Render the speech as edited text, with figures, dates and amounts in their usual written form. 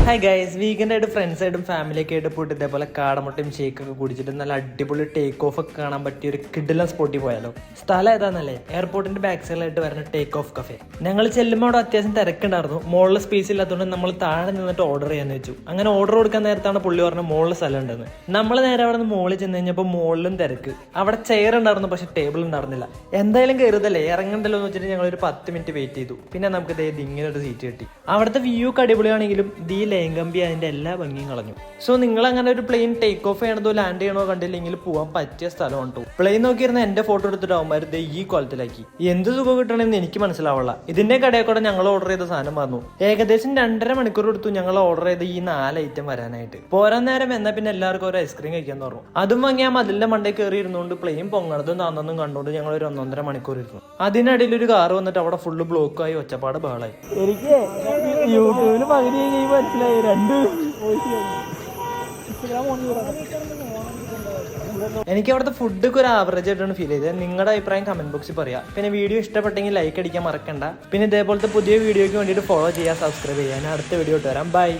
Hi guys, വീക്കെൻഡായിട്ട് ഫ്രണ്ട്സായിട്ടും ഫാമിലിയൊക്കെ ആയിട്ട് പോയിട്ട് ഇതേപോലെ കാടമുട്ടയും ഷേക്കൊക്കെ കുടിച്ചിട്ട് നല്ല അടിപൊളി ടേക്ക് ഓഫ് ഒക്കെ കാണാൻ പറ്റിയ ഒരു കിഡിലൻ സ്പോട്ടിൽ പോയാലോ. സ്ഥലം ഏതാണെന്നല്ലേ? എയർപോർട്ടിന്റെ ബാക്ക് സൈഡിലായിട്ട് വരുന്ന ടേക്ക് ഓഫ് കഫേ. ഞങ്ങൾ ചെല്ലുമ്പോൾ അവിടെ അത്യാവശ്യം തിരക്കുണ്ടായിരുന്നു. മുകളിൽ സ്പേസ് ഇല്ലാത്തതുകൊണ്ട് നമ്മൾ താഴെ നിന്നിട്ട് ഓർഡർ ചെയ്യാന്ന് വെച്ചു. അങ്ങനെ ഓർഡർ കൊടുക്കാൻ നേരത്താണ് പുള്ളി പറഞ്ഞ മുകളിൽ സ്ഥലം ഉണ്ടെന്ന്. നമ്മൾ നേരെ അവിടെ നിന്ന് മുകളിൽ ചെന്ന് കഴിഞ്ഞപ്പോൾ മുകളിലും തിരക്ക്. അവിടെ ചെയർ ഉണ്ടായിരുന്നു, പക്ഷെ ടേബിൾ ഉണ്ടായിരുന്നില്ല. എന്തായാലും കയറുതല്ലേ, ഇറങ്ങണ്ടല്ലോ എന്ന് വെച്ചിട്ട് ഞങ്ങൾ ഒരു 10 മിനിറ്റ് വെയിറ്റ് ചെയ്തു. പിന്നെ നമുക്ക് ഇങ്ങനെ ഒരു സീറ്റ് കിട്ടി. അവിടുത്തെ വ്യൂ ഒക്കെ അടിപൊളിയാണെങ്കിലും ലേങ്കമ്പി അതിന്റെ എല്ലാ ഭംഗിയും കളഞ്ഞു. സോ നിങ്ങൾ അങ്ങനെ ഒരു പ്ലെയിൻ ടേക്ക് ഓഫ് ചെയ്യണതോ ലാൻഡ് ചെയ്യണോ കണ്ടില്ലെങ്കിൽ പോകാൻ പറ്റിയ സ്ഥലമാണ് കേട്ടോ. പ്ലെയിൻ നോക്കിയിരുന്ന എന്റെ ഫോട്ടോ എടുത്തിട്ട് അവന്മാർ ഈ കോലത്തിലാക്കി. എന്ത് സുഖം കിട്ടണമെന്ന് എനിക്ക് മനസ്സിലാവുള്ള. ഇതിന്റെ കടയിൽ കൂടെ ഞങ്ങൾ ഓർഡർ ചെയ്ത സാധനം വന്നു. ഏകദേശം 2.5 മണിക്കൂർ എടുത്തു ഞങ്ങൾ ഓർഡർ ചെയ്ത ഈ 4 ഐറ്റം വരാനായിട്ട്. പോരാൻ നേരം എന്നാ പിന്നെ എല്ലാവർക്കും ഒരു ഐസ്ക്രീം കഴിക്കാന്ന് പറഞ്ഞു. അതും വാങ്ങി ആ മതിലിന്റെ മണ്ടയിൽ കയറി ഇരുന്നുകൊണ്ട് പ്ലെയിൻ പൊങ്ങണതും താന്നതും കണ്ടുകൊണ്ട് ഞങ്ങൾ ഒരു 1.5 മണിക്കൂർ ഇരുന്നു. അതിനിടയിൽ ഒരു കാർ വന്നിട്ട് അവിടെ ഫുള്ള് ബ്ലോക്കായി ഒച്ചപ്പാട് ബഹളായി. എനിക്ക് യൂട്യൂബിൽ പകുതി മനസ്സിലായി. എനിക്ക് അവിടുത്തെ ഫുഡൊക്കെ ഒരു ആവറേജ് ആയിട്ടാണ് ഫീൽ ചെയ്തത്. നിങ്ങളുടെ അഭിപ്രായം കമന്റ് ബോക്സിൽ പറയാം. പിന്നെ വീഡിയോ ഇഷ്ടപ്പെട്ടെങ്കിൽ ലൈക്ക് അടിക്കാൻ മറക്കണ്ട. പിന്നെ ഇതേപോലത്തെ പുതിയ വീഡിയോയ്ക്ക് വേണ്ടിയിട്ട് ഫോളോ ചെയ്യുക, സബ്സ്ക്രൈബ് ചെയ്യുക. ഞാൻ അടുത്ത വീഡിയോ ഇട്ട് വരാം. ബൈ.